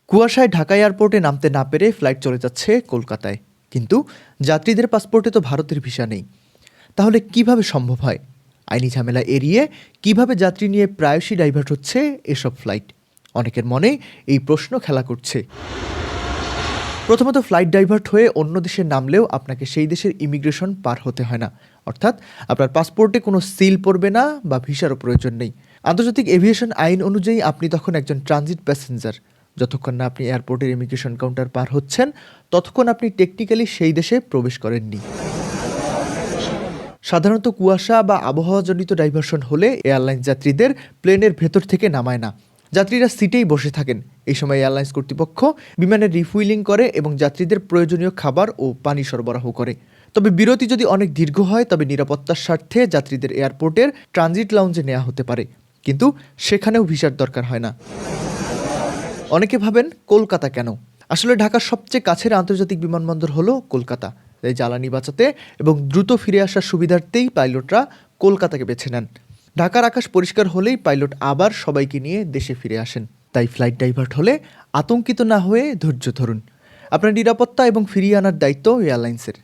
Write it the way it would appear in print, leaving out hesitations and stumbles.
কুয়াশায় ঢাকা এয়ারপোর্টে নামতে না পেরে ফ্লাইট চলে যাচ্ছে কলকাতায়, কিন্তু যাত্রীদের পাসপোর্টে তো ভারতের ভিসা নেই। তাহলে কিভাবে সম্ভব হয়? আইনি ঝামেলা এড়িয়ে কিভাবে যাত্রী নিয়ে প্রায়শই ডাইভার্ট হচ্ছে এসব ফ্লাইট? অনেকের মনে এই প্রশ্ন খেলা করছে। প্রথমত, ফ্লাইট ডাইভার্ট হয়ে অন্য দেশে নামলেও আপনাকে সেই দেশের ইমিগ্রেশন পার হতে হয় না, অর্থাৎ আপনার পাসপোর্টে কোনো সিল পড়বে না বা ভিসারও প্রয়োজন নেই। আন্তর্জাতিক এভিয়েশন আইন অনুযায়ী আপনি তখন একজন ট্রানজিট প্যাসেঞ্জার। যতক্ষণ না আপনি এয়ারপোর্টের ইমিগ্রেশন কাউন্টার পার হচ্ছেন, ততক্ষণ আপনি টেকনিক্যালি সেই দেশে প্রবেশ করেননি। সাধারণত কুয়াশা বা আবহাওয়াজনিত ডাইভারশন হলে এয়ারলাইন্স যাত্রীদের প্লেনের ভেতর থেকে নামায় না, যাত্রীরা সিটেই বসে থাকেন। এই সময় এয়ারলাইন্স কর্তৃপক্ষ বিমানের রিফুইলিং করে এবং যাত্রীদের প্রয়োজনীয় খাবার ও পানি সরবরাহ করে। তবে বিরতি যদি অনেক দীর্ঘ হয়, তবে নিরাপত্তার স্বার্থে যাত্রীদের এয়ারপোর্টের ট্রানজিট লাউঞ্জে নেওয়া হতে পারে, কিন্তু সেখানেও ভিসার দরকার হয় না। অনেকে ভাবেন কলকাতা কেন? আসলে ঢাকার সবচেয়ে কাছের আন্তর্জাতিক বিমানবন্দর হলো কলকাতা। তাই জ্বালানি বাঁচাতে এবং দ্রুত ফিরে আসার সুবিধার্থেই পাইলটরা কলকাতাকে বেছে নেন। ঢাকার আকাশ পরিষ্কার হলেই পাইলট আবার সবাইকে নিয়ে দেশে ফিরে আসেন। তাই ফ্লাইট ডাইভার্ট হলে আতঙ্কিত না হয়ে ধৈর্য ধরুন। আপনার নিরাপত্তা এবং ফিরিয়ে আনার দায়িত্ব এয়ারলাইন্সের।